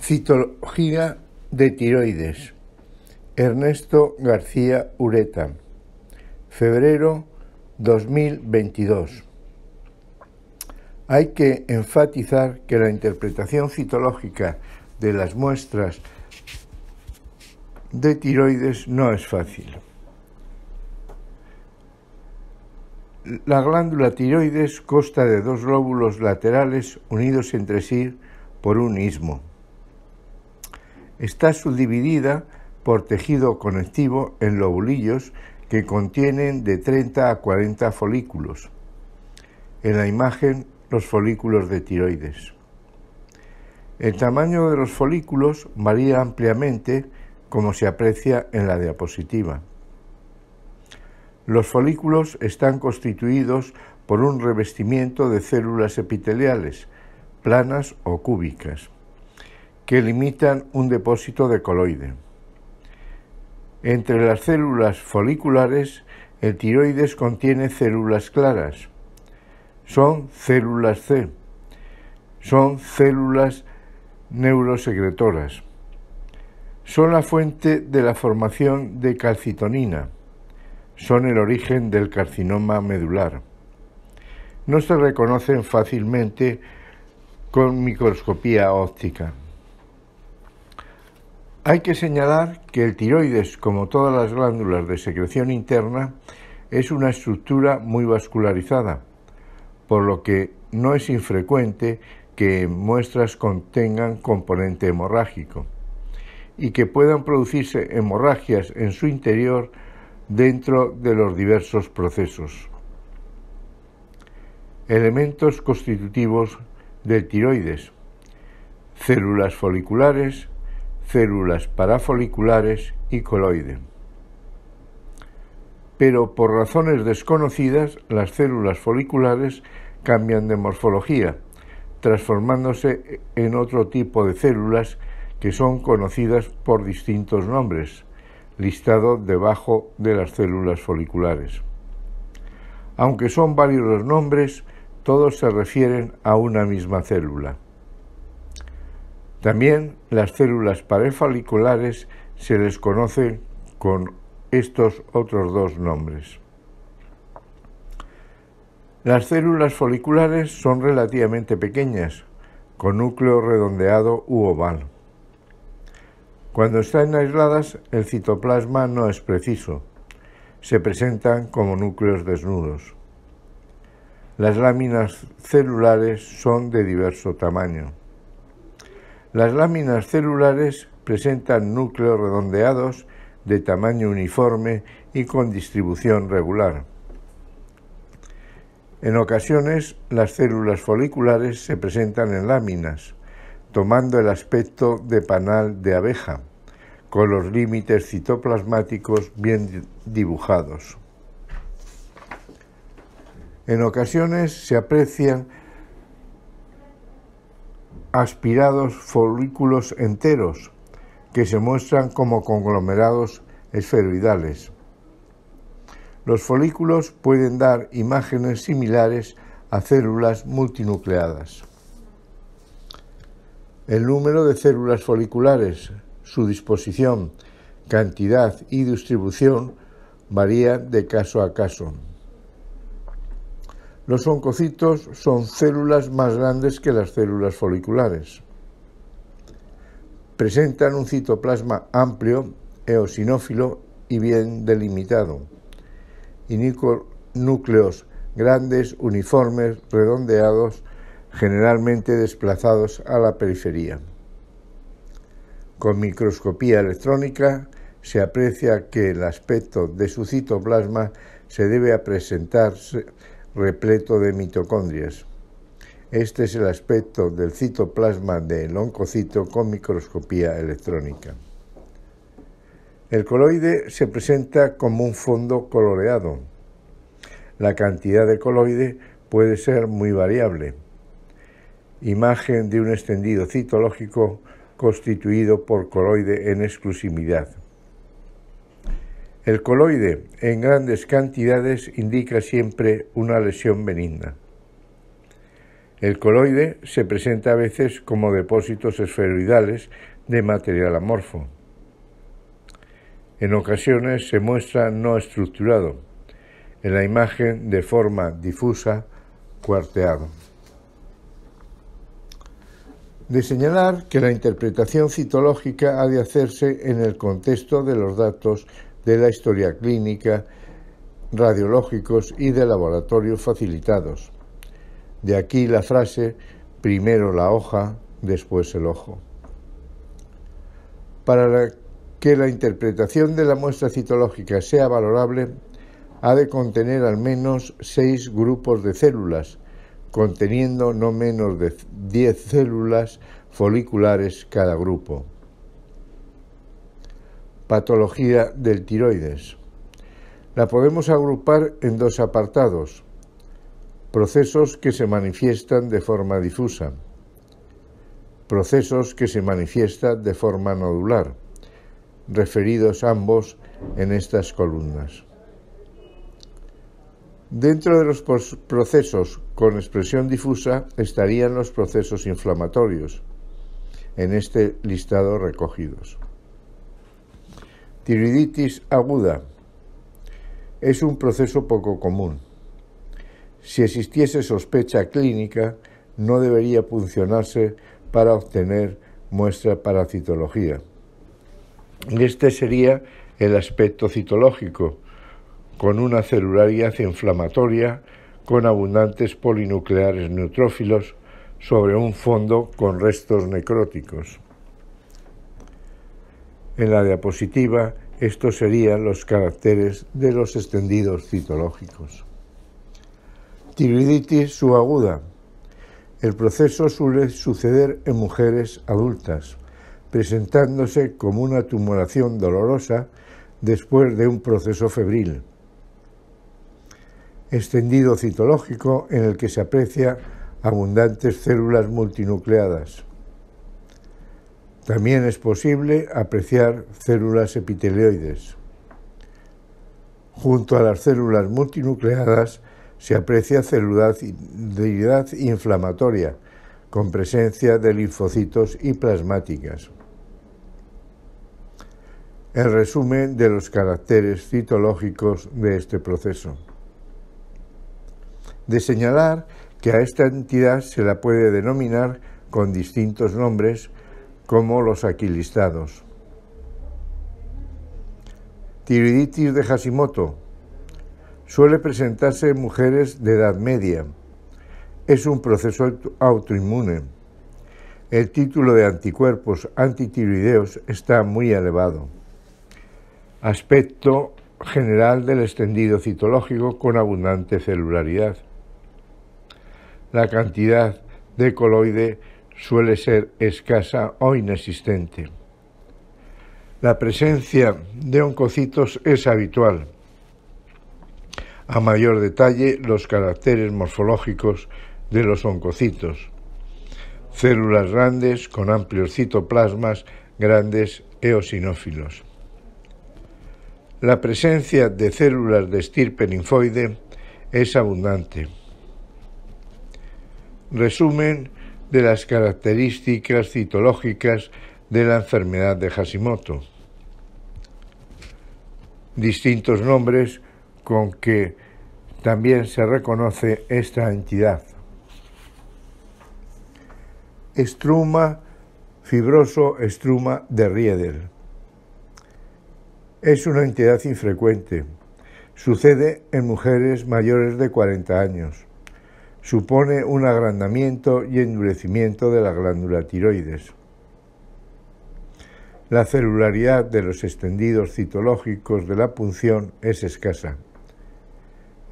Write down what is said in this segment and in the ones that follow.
Citología de tiroides. Ernesto García Ureta. Febrero 2022. Hay que enfatizar que la interpretación citológica de las muestras de tiroides no es fácil. La glándula tiroides consta de dos lóbulos laterales unidos entre sí por un istmo. Está subdividida por tejido conectivo en lobulillos que contienen de 30 a 40 folículos. En la imagen, los folículos de tiroides. El tamaño de los folículos varía ampliamente, como se aprecia en la diapositiva. Los folículos están constituidos por un revestimiento de células epiteliales, planas o cúbicas, que limitan un depósito de coloide. Entre las células foliculares, el tiroides contiene células claras. Son células C. Son células neurosecretoras. Son la fuente de la formación de calcitonina. Son el origen del carcinoma medular. No se reconocen fácilmente con microscopía óptica. Hay que señalar que el tiroides, como todas las glándulas de secreción interna, es una estructura muy vascularizada, por lo que no es infrecuente que muestras contengan componente hemorrágico y que puedan producirse hemorragias en su interior dentro de los diversos procesos. Elementos constitutivos del tiroides: células foliculares, células parafoliculares y coloide. Pero por razones desconocidas, las células foliculares cambian de morfología, transformándose en otro tipo de células que son conocidas por distintos nombres, listado debajo de las células foliculares. Aunque son varios los nombres, todos se refieren a una misma célula. También las células parafoliculares se les conoce con estos otros dos nombres. Las células foliculares son relativamente pequeñas, con núcleo redondeado u oval. Cuando están aisladas, el citoplasma no es preciso. Se presentan como núcleos desnudos. Las láminas celulares son de diverso tamaño. Las láminas celulares presentan núcleos redondeados de tamaño uniforme y con distribución regular. En ocasiones, las células foliculares se presentan en láminas, tomando el aspecto de panal de abeja, con los límites citoplasmáticos bien dibujados. En ocasiones se aprecian aspirados folículos enteros, que se muestran como conglomerados esferoidales. Los folículos pueden dar imágenes similares a células multinucleadas. El número de células foliculares, su disposición, cantidad y distribución varía de caso a caso. Los oncocitos son células más grandes que las células foliculares. Presentan un citoplasma amplio, eosinófilo y bien delimitado, y núcleos grandes, uniformes, redondeados, generalmente desplazados a la periferia. Con microscopía electrónica se aprecia que el aspecto de su citoplasma se debe a presentarse repleto de mitocondrias. Este es el aspecto del citoplasma del oncocito con microscopía electrónica. El coloide se presenta como un fondo coloreado. La cantidad de coloide puede ser muy variable. Imagen de un extendido citológico constituido por coloide en exclusividad. El coloide en grandes cantidades indica siempre una lesión benigna. El coloide se presenta a veces como depósitos esferoidales de material amorfo. En ocasiones se muestra no estructurado, en la imagen de forma difusa, cuarteado. De señalar que la interpretación citológica ha de hacerse en el contexto de los datos de la historia clínica, radiológicos y de laboratorio facilitados. De aquí la frase, primero la hoja, después el ojo. Para que la interpretación de la muestra citológica sea valorable, ha de contener al menos 6 grupos de células, conteniendo no menos de 10 células foliculares cada grupo. Patología del tiroides. La podemos agrupar en 2 apartados: procesos que se manifiestan de forma difusa, procesos que se manifiestan de forma nodular, referidos ambos en estas columnas. Dentro de los procesos con expresión difusa estarían los procesos inflamatorios, en este listado recogidos. Tiroiditis aguda es un proceso poco común. Si existiese sospecha clínica, no debería puncionarse para obtener muestra para citología. Este sería el aspecto citológico, con una celularidad inflamatoria con abundantes polinucleares neutrófilos sobre un fondo con restos necróticos. En la diapositiva, estos serían los caracteres de los extendidos citológicos. Tiroiditis subaguda. El proceso suele suceder en mujeres adultas, presentándose como una tumoración dolorosa después de un proceso febril. Extendido citológico en el que se aprecia abundantes células multinucleadas. También es posible apreciar células epitelioides. Junto a las células multinucleadas se aprecia celularidad inflamatoria, con presencia de linfocitos y plasmáticas. El resumen de los caracteres citológicos de este proceso. De señalar que a esta entidad se la puede denominar con distintos nombres, como los aquí listados. Tiroiditis de Hashimoto. Suele presentarse en mujeres de edad media. Es un proceso autoinmune. El título de anticuerpos antitiroideos está muy elevado. Aspecto general del extendido citológico con abundante celularidad. La cantidad de coloide suele ser escasa o inexistente. La presencia de oncocitos es habitual. A mayor detalle, los caracteres morfológicos de los oncocitos. Células grandes con amplios citoplasmas grandes eosinófilos. La presencia de células de estirpe linfoide es abundante. Resumen de las características citológicas de la enfermedad de Hashimoto. Distintos nombres con que también se reconoce esta entidad. Estruma fibroso, estruma de Riedel. Es una entidad infrecuente. Sucede en mujeres mayores de 40 años. Supone un agrandamiento y endurecimiento de la glándula tiroides. La celularidad de los extendidos citológicos de la punción es escasa.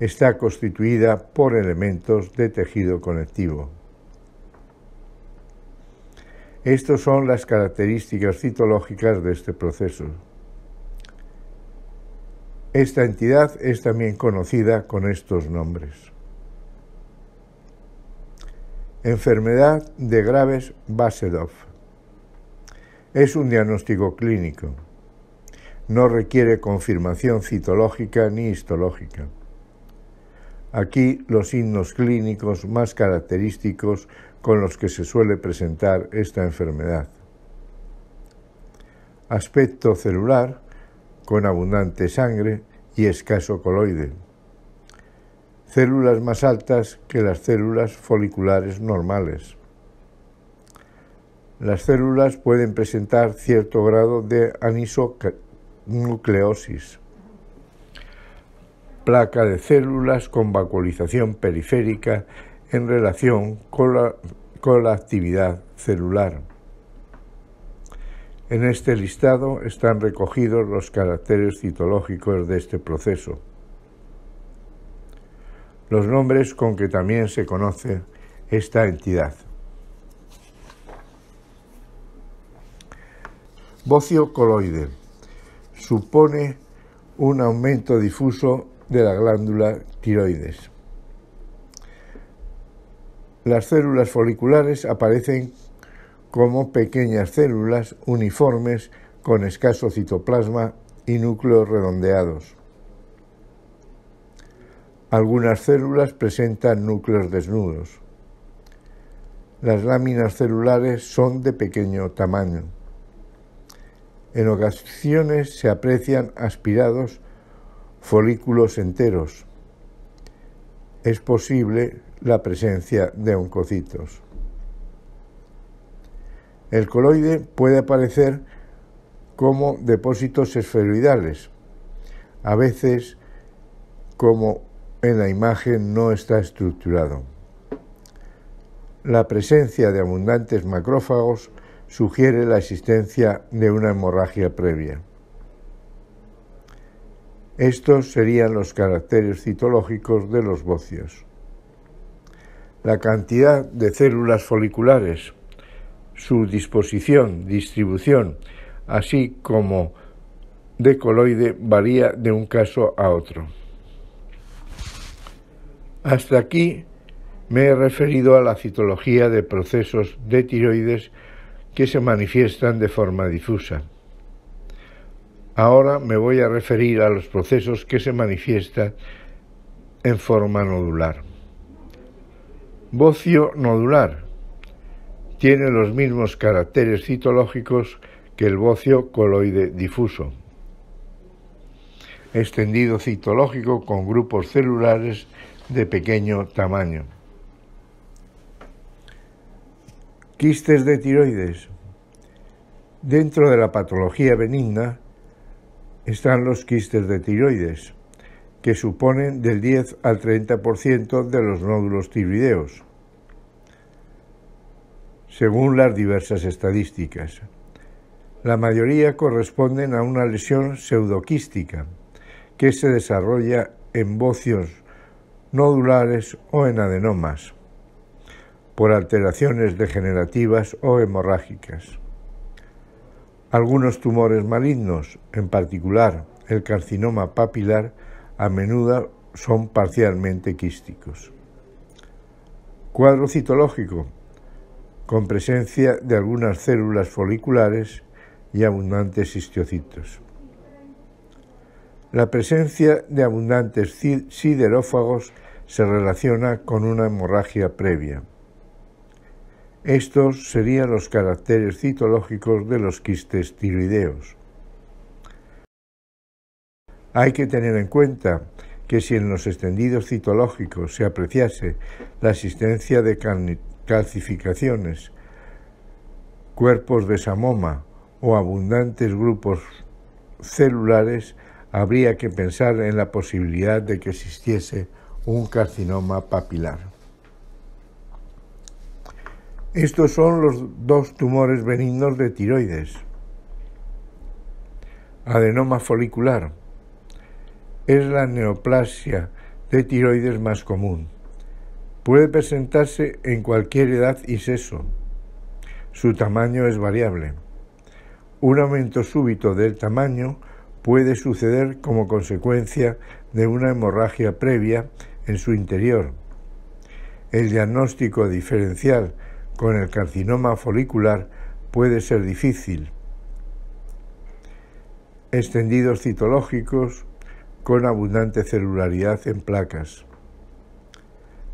Está constituida por elementos de tejido conectivo. Estas son las características citológicas de este proceso. Esta entidad es también conocida con estos nombres. Enfermedad de Graves-Basedov. Es un diagnóstico clínico. No requiere confirmación citológica ni histológica. Aquí los signos clínicos más característicos con los que se suele presentar esta enfermedad. Aspecto celular, con abundante sangre y escaso coloide. Células más altas que las células foliculares normales. Las células pueden presentar cierto grado de anisonucleosis. Placa de células con vacuolización periférica en relación con la actividad celular. En este listado están recogidos los caracteres citológicos de este proceso. Los nombres con que también se conoce esta entidad. Bocio coloide. Supone un aumento difuso de la glándula tiroides. Las células foliculares aparecen como pequeñas células uniformes con escaso citoplasma y núcleos redondeados. Algunas células presentan núcleos desnudos. Las láminas celulares son de pequeño tamaño. En ocasiones se aprecian aspirados folículos enteros. Es posible la presencia de oncocitos. El coloide puede aparecer como depósitos esferoidales. A veces, como en la imagen, no está estructurado. La presencia de abundantes macrófagos sugiere la existencia de una hemorragia previa. Estos serían los caracteres citológicos de los bocios. La cantidad de células foliculares, su disposición, distribución, así como de coloide, varía de un caso a otro. Hasta aquí me he referido a la citología de procesos de tiroides que se manifiestan de forma difusa. Ahora me voy a referir a los procesos que se manifiestan en forma nodular. Bocio nodular. Tiene los mismos caracteres citológicos que el bocio coloide difuso. Extendido citológico con grupos celulares de pequeño tamaño. Quistes de tiroides. Dentro de la patología benigna están los quistes de tiroides, que suponen del 10 al 30% de los nódulos tiroideos, según las diversas estadísticas. La mayoría corresponden a una lesión pseudoquística, que se desarrolla en bocios nodulares o en adenomas, por alteraciones degenerativas o hemorrágicas. Algunos tumores malignos, en particular el carcinoma papilar, a menudo son parcialmente quísticos. Cuadro citológico, con presencia de algunas células foliculares y abundantes histocitos. La presencia de abundantes siderófagos se relaciona con una hemorragia previa. Estos serían los caracteres citológicos de los quistes tiroideos. Hay que tener en cuenta que si en los extendidos citológicos se apreciase la existencia de calcificaciones, cuerpos de samoma o abundantes grupos celulares, habría que pensar en la posibilidad de que existiese un carcinoma papilar. Estos son los dos tumores benignos de tiroides. Adenoma folicular. Es la neoplasia de tiroides más común. Puede presentarse en cualquier edad y sexo. Su tamaño es variable. Un aumento súbito del tamaño puede suceder como consecuencia de una hemorragia previa en su interior. El diagnóstico diferencial con el carcinoma folicular puede ser difícil. Extendidos citológicos con abundante celularidad en placas.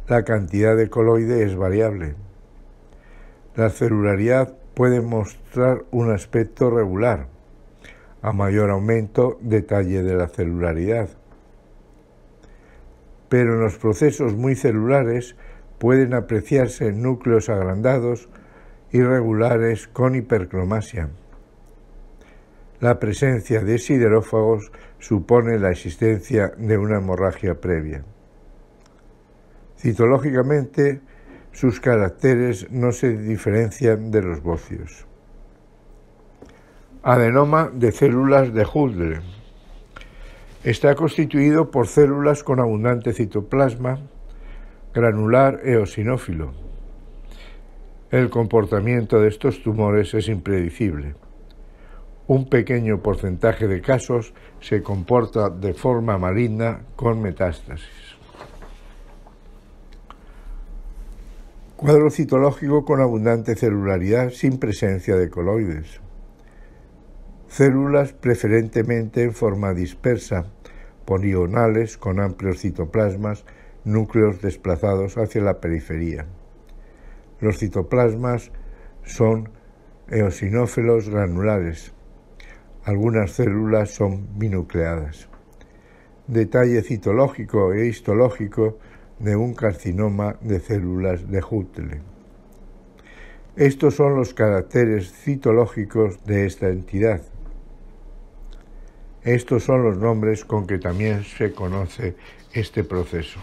La cantidad de coloide es variable. La celularidad puede mostrar un aspecto regular. A mayor aumento, detalle de la celularidad. Pero en los procesos muy celulares pueden apreciarse núcleos agrandados irregulares con hipercromasia. La presencia de siderófagos supone la existencia de una hemorragia previa. Citológicamente, sus caracteres no se diferencian de los bocios. Adenoma de células de Huddle. Está constituido por células con abundante citoplasma, granular eosinófilo. El comportamiento de estos tumores es impredecible. Un pequeño porcentaje de casos se comporta de forma maligna con metástasis. Cuadro citológico con abundante celularidad sin presencia de coloides. Células preferentemente en forma dispersa, poligonales con amplios citoplasmas, núcleos desplazados hacia la periferia. Los citoplasmas son eosinófilos granulares. Algunas células son binucleadas. Detalle citológico e histológico de un carcinoma de células de Huddle. Estos son los caracteres citológicos de esta entidad. Estos son los nombres con que también se conoce este proceso.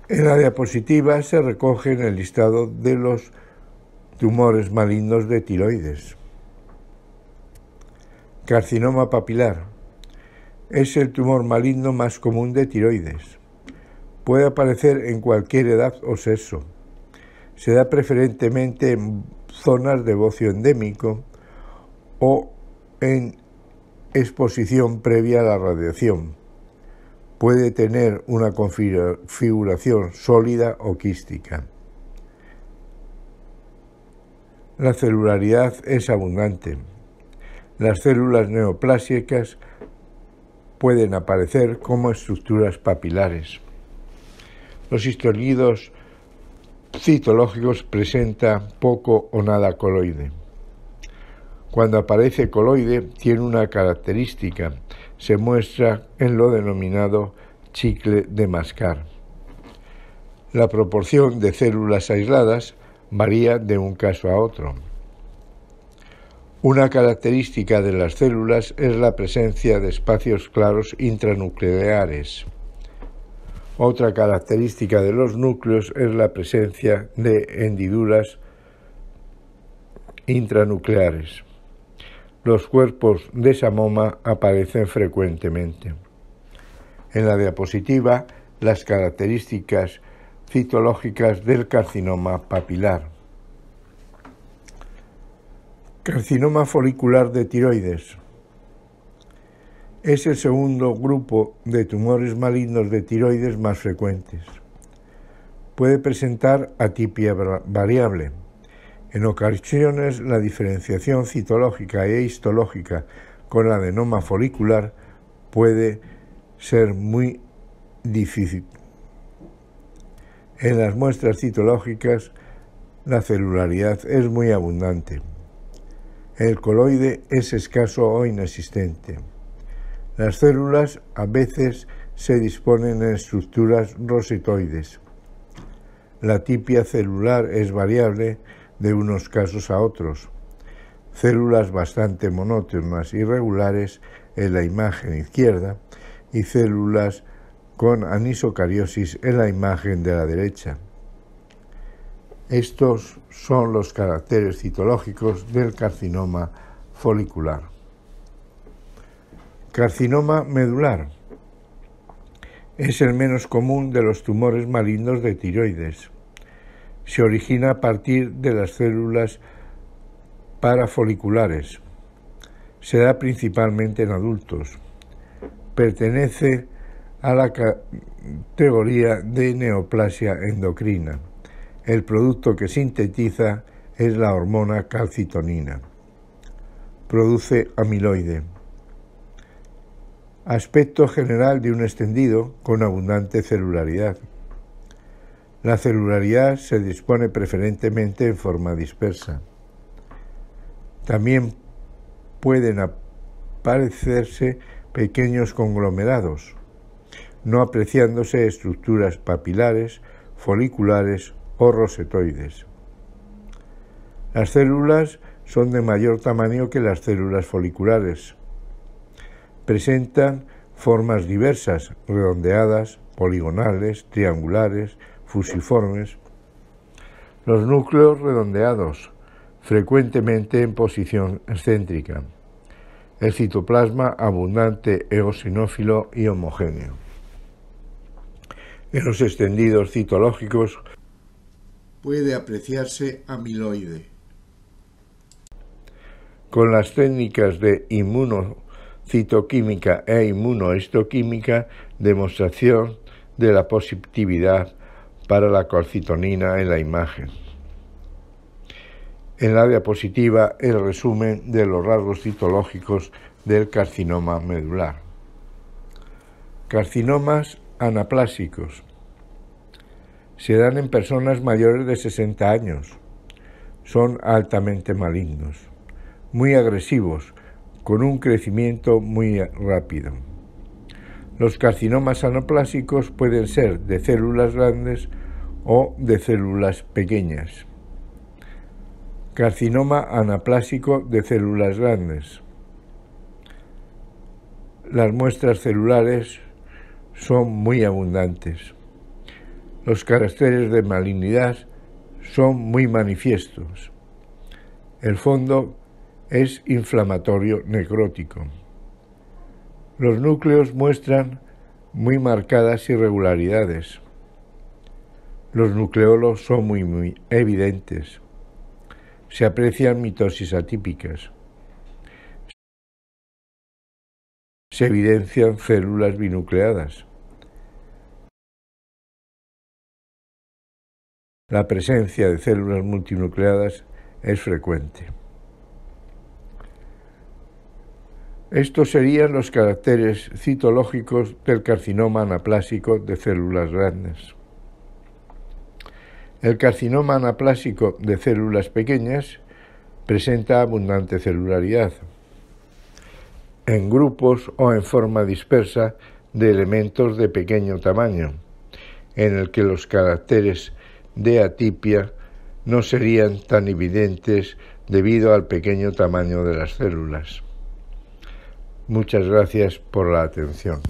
En la diapositiva se recogen el listado de los tumores malignos de tiroides. Carcinoma papilar. Es el tumor maligno más común de tiroides. Puede aparecer en cualquier edad o sexo. Se da preferentemente en zonas de bocio endémico o en exposición previa a la radiación. Puede tener una configuración sólida o quística. La celularidad es abundante. Las células neoplásicas pueden aparecer como estructuras papilares. Los histolidos citológicos presentan poco o nada coloide. Cuando aparece coloide, tiene una característica, se muestra en lo denominado chicle de mascar. La proporción de células aisladas varía de un caso a otro. Una característica de las células es la presencia de espacios claros intranucleares. Otra característica de los núcleos es la presencia de hendiduras intranucleares. Los cuerpos de samoma aparecen frecuentemente. En la diapositiva, las características citológicas del carcinoma papilar. Carcinoma folicular de tiroides. Es el segundo grupo de tumores malignos de tiroides más frecuentes. Puede presentar atipia variable. En ocasiones, la diferenciación citológica e histológica con el adenoma folicular puede ser muy difícil. En las muestras citológicas, la celularidad es muy abundante. El coloide es escaso o inexistente. Las células a veces se disponen en estructuras rosetoides. La atipia celular es variable de unos casos a otros. Células bastante monótonas y regulares en la imagen izquierda y células con anisocariosis en la imagen de la derecha. Estos son los caracteres citológicos del carcinoma folicular. Carcinoma medular. Es el menos común de los tumores malignos de tiroides. Se origina a partir de las células parafoliculares. Se da principalmente en adultos. Pertenece a la categoría de neoplasia endocrina. El producto que sintetiza es la hormona calcitonina. Produce amiloide. Aspecto general de un extendido con abundante celularidad. La celularidad se dispone preferentemente en forma dispersa. También pueden aparecerse pequeños conglomerados, no apreciándose estructuras papilares, foliculares o rosetoides. Las células son de mayor tamaño que las células foliculares. Presentan formas diversas, redondeadas, poligonales, triangulares, fusiformes. Los núcleos redondeados, frecuentemente en posición excéntrica. El citoplasma abundante, eosinófilo y homogéneo. En los extendidos citológicos puede apreciarse amiloide. Con las técnicas de inmunocitoquímica e inmunohistoquímica, demostración de la positividad para la calcitonina en la imagen. En la diapositiva, el resumen de los rasgos citológicos del carcinoma medular. Carcinomas anaplásicos. Se dan en personas mayores de 60 años. Son altamente malignos, muy agresivos, con un crecimiento muy rápido. Los carcinomas anaplásicos pueden ser de células grandes o de células pequeñas. Carcinoma anaplásico de células grandes. Las muestras celulares son muy abundantes. Los caracteres de malignidad son muy manifiestos. El fondo es inflamatorio necrótico. Los núcleos muestran muy marcadas irregularidades. Los nucleolos son muy evidentes. Se aprecian mitosis atípicas. Se evidencian células binucleadas. La presencia de células multinucleadas es frecuente. Estos serían los caracteres citológicos del carcinoma anaplásico de células grandes. El carcinoma anaplásico de células pequeñas presenta abundante celularidad, en grupos o en forma dispersa de elementos de pequeño tamaño, en el que los caracteres de atipia no serían tan evidentes debido al pequeño tamaño de las células. Muchas gracias por la atención.